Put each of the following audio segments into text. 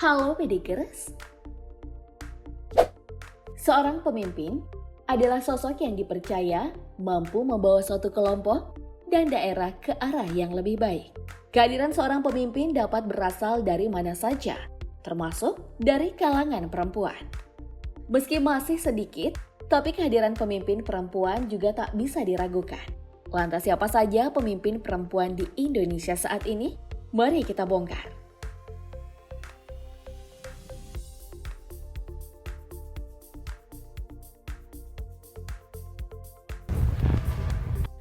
Halo Pedikers. Seorang pemimpin adalah sosok yang dipercaya mampu membawa suatu kelompok dan daerah ke arah yang lebih baik. Kehadiran seorang pemimpin dapat berasal dari mana saja, termasuk dari kalangan perempuan. Meski masih sedikit, tapi kehadiran pemimpin perempuan juga tak bisa diragukan. Lantas siapa saja pemimpin perempuan di Indonesia saat ini? Mari kita bongkar.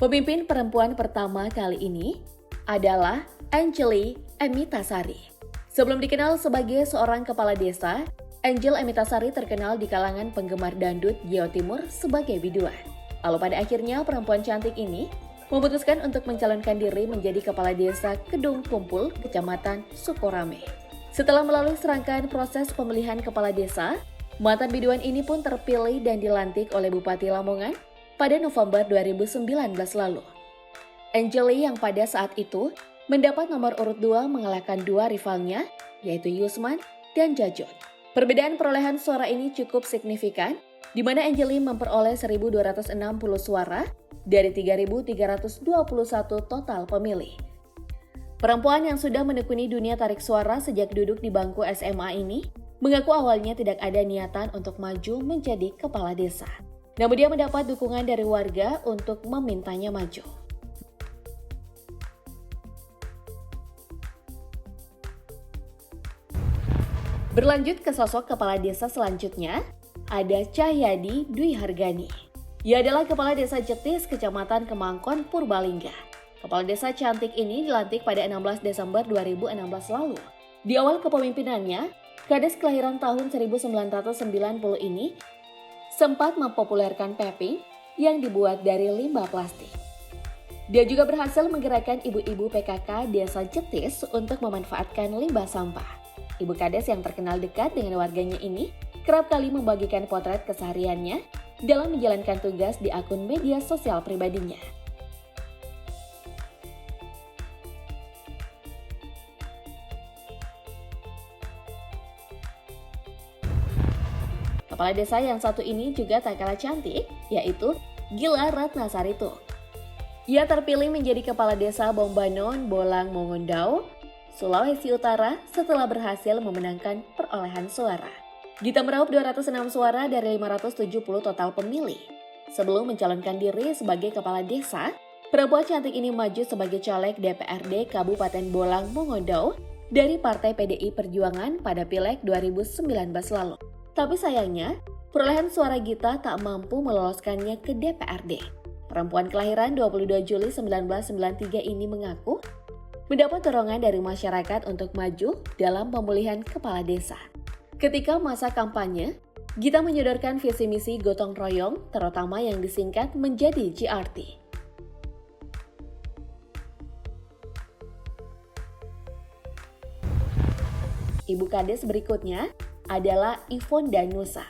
Pemimpin perempuan pertama kali ini adalah Angel Emitasari. Sebelum dikenal sebagai seorang kepala desa, Angel Emitasari terkenal di kalangan penggemar dangdut Jawa Timur sebagai biduan. Lalu pada akhirnya perempuan cantik ini memutuskan untuk mencalonkan diri menjadi kepala desa Kedung Kumpul, Kecamatan Sukorame. Setelah melalui serangkaian proses pemilihan kepala desa, mantan biduan ini pun terpilih dan dilantik oleh Bupati Lamongan pada November 2019 lalu. Angeli yang pada saat itu mendapat nomor urut 2 mengalahkan dua rivalnya, yaitu Yusman dan Jajot. Perbedaan perolehan suara ini cukup signifikan, di mana Angeli memperoleh 1.260 suara dari 3.321 total pemilih. Perempuan yang sudah menekuni dunia tarik suara sejak duduk di bangku SMA ini mengaku awalnya tidak ada niatan untuk maju menjadi kepala desa. Namun dia mendapat dukungan dari warga untuk memintanya maju. Berlanjut ke sosok kepala desa selanjutnya, ada Cahyadi Dwi Hargani. Ia adalah kepala desa Jetis, Kecamatan Kemangkon, Purbalingga. Kepala desa cantik ini dilantik pada 16 Desember 2016 lalu. Di awal kepemimpinannya, gadis kelahiran tahun 1990 ini sempat mempopulerkan peping yang dibuat dari limbah plastik. Dia juga berhasil menggerakkan ibu-ibu PKK Desa Jetis untuk memanfaatkan limbah sampah. Ibu Kades yang terkenal dekat dengan warganya ini kerap kali membagikan potret kesehariannya dalam menjalankan tugas di akun media sosial pribadinya. Kepala desa yang satu ini juga tak kalah cantik, yaitu Gila Ratnasaritu. Ia terpilih menjadi kepala desa Bombanon, Bolang, Mongondau, Sulawesi Utara setelah berhasil memenangkan perolehan suara. Gita meraup 206 suara dari 570 total pemilih. Sebelum mencalonkan diri sebagai kepala desa, perempuan cantik ini maju sebagai caleg DPRD Kabupaten Bolang, Mongondau dari Partai PDI Perjuangan pada Pileg 2019 lalu. Tapi sayangnya, perolehan suara Gita tak mampu meloloskannya ke DPRD. Perempuan kelahiran 22 Juli 1993 ini mengaku mendapat dorongan dari masyarakat untuk maju dalam pemulihan kepala desa. Ketika masa kampanye, Gita menyodorkan visi misi gotong royong, terutama yang disingkat menjadi GRT. Ibu Kades berikutnya adalah Ivon Danusa.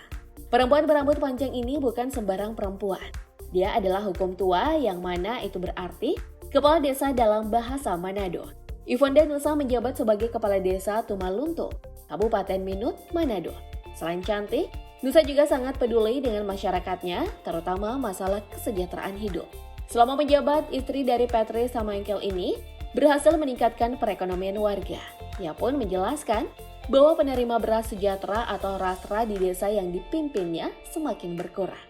Perempuan berambut panjang ini bukan sembarang perempuan. Dia adalah hukum tua yang mana itu berarti kepala desa dalam bahasa Manado. Ivon Danusa menjabat sebagai kepala desa Tumalunto, Kabupaten Minut, Manado. Selain cantik, Nusa juga sangat peduli dengan masyarakatnya, terutama masalah kesejahteraan hidup. Selama menjabat, istri dari Petri Samangkel ini berhasil meningkatkan perekonomian warga. Ia pun menjelaskan bahwa penerima beras sejahtera atau rastra di desa yang dipimpinnya semakin berkurang.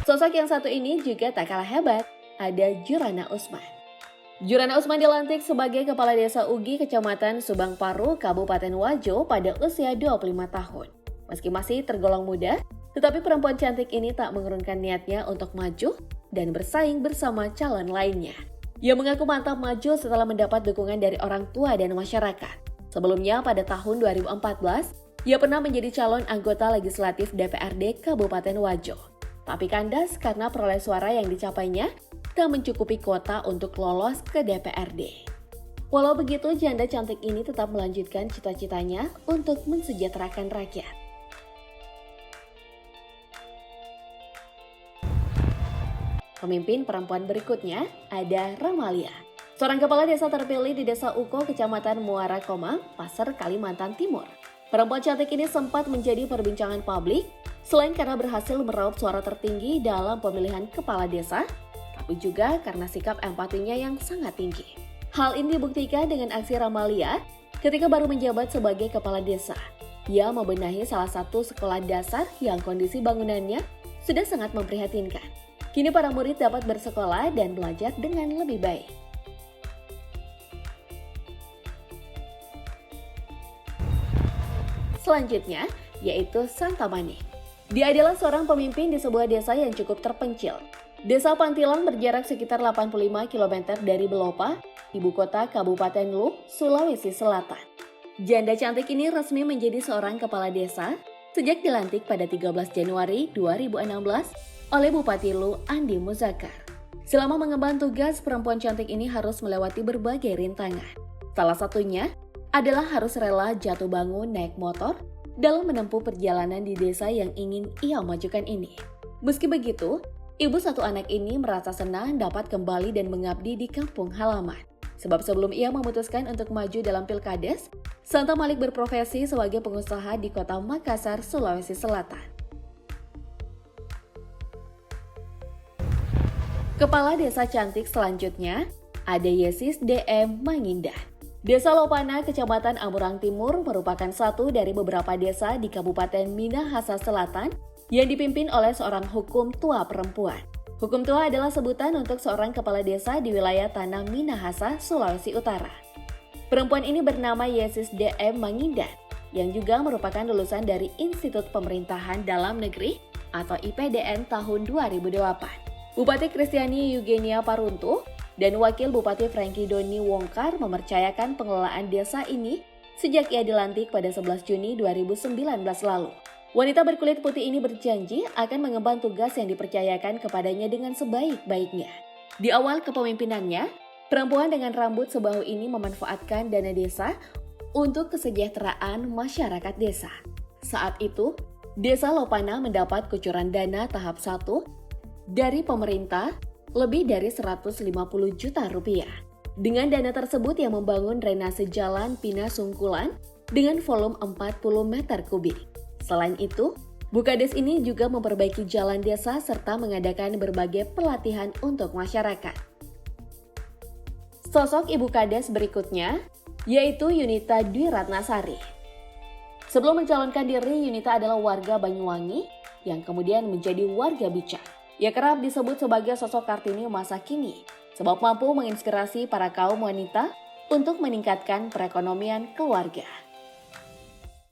Sosok yang satu ini juga tak kalah hebat, ada Jurana Usman. Jurana Usman dilantik sebagai Kepala Desa Ugi Kecamatan Subang Paru, Kabupaten Wajo pada usia 25 tahun. Meski masih tergolong muda, tetapi perempuan cantik ini tak mengurungkan niatnya untuk maju dan bersaing bersama calon lainnya. Ia mengaku mantap maju setelah mendapat dukungan dari orang tua dan masyarakat. Sebelumnya pada tahun 2014, ia pernah menjadi calon anggota legislatif DPRD Kabupaten Wajo. Tapi kandas karena peroleh suara yang dicapainya tak mencukupi kuota untuk lolos ke DPRD. Walau begitu, janda cantik ini tetap melanjutkan cita-citanya untuk mensejahterakan rakyat. Pemimpin perempuan berikutnya ada Ramalia. Seorang kepala desa terpilih di Desa Uko, Kecamatan Muara Komang, Pasar, Kalimantan Timur. Perempuan cantik ini sempat menjadi perbincangan publik, selain karena berhasil meraup suara tertinggi dalam pemilihan kepala desa, tapi juga karena sikap empatinya yang sangat tinggi. Hal ini dibuktikan dengan aksi Ramalia ketika baru menjabat sebagai kepala desa. Ia membenahi salah satu sekolah dasar yang kondisi bangunannya sudah sangat memprihatinkan. Kini para murid dapat bersekolah dan belajar dengan lebih baik. Selanjutnya, yaitu Santa Manik. Dia adalah seorang pemimpin di sebuah desa yang cukup terpencil. Desa Pantilang berjarak sekitar 85 km dari Belopa, ibu kota Kabupaten Luwu, Sulawesi Selatan. Janda cantik ini resmi menjadi seorang kepala desa sejak dilantik pada 13 Januari 2016 oleh Bupati Luwu Andi Muzakar. Selama mengemban tugas, perempuan cantik ini harus melewati berbagai rintangan. Salah satunya adalah harus rela jatuh bangun naik motor dalam menempuh perjalanan di desa yang ingin ia majukan ini. Meski begitu, ibu satu anak ini merasa senang dapat kembali dan mengabdi di kampung halaman. Sebab sebelum ia memutuskan untuk maju dalam Pilkades, Santa Manik berprofesi sebagai pengusaha di kota Makassar, Sulawesi Selatan. Kepala desa cantik selanjutnya ada Yesis DM Mangindan. Desa Lopana, Kecamatan Amurang Timur merupakan satu dari beberapa desa di Kabupaten Minahasa Selatan yang dipimpin oleh seorang hukum tua perempuan. Hukum tua adalah sebutan untuk seorang kepala desa di wilayah Tanah Minahasa, Sulawesi Utara. Perempuan ini bernama Yesis DM Mangindan, yang juga merupakan lulusan dari Institut Pemerintahan Dalam Negeri atau IPDN tahun 2008. Bupati Kristiani Eugenia Paruntu dan Wakil Bupati Frankie Doni Wongkar mempercayakan pengelolaan desa ini sejak ia dilantik pada 11 Juni 2019 lalu. Wanita berkulit putih ini berjanji akan mengemban tugas yang dipercayakan kepadanya dengan sebaik-baiknya. Di awal kepemimpinannya, perempuan dengan rambut sebahu ini memanfaatkan dana desa untuk kesejahteraan masyarakat desa. Saat itu, Desa Lopana mendapat kucuran dana tahap 1 dari pemerintah lebih dari 150 juta rupiah. Dengan dana tersebut yang membangun drainase jalan Pina Sungkulan dengan volume 40 meter kubik. Selain itu, Bukades ini juga memperbaiki jalan desa serta mengadakan berbagai pelatihan untuk masyarakat. Sosok Ibu Kades berikutnya yaitu Yunita Dwi Ratnasari. Sebelum mencalonkan diri, Yunita adalah warga Banyuwangi yang kemudian menjadi warga bijak. Ia kerap disebut sebagai sosok Kartini masa kini, sebab mampu menginspirasi para kaum wanita untuk meningkatkan perekonomian keluarga.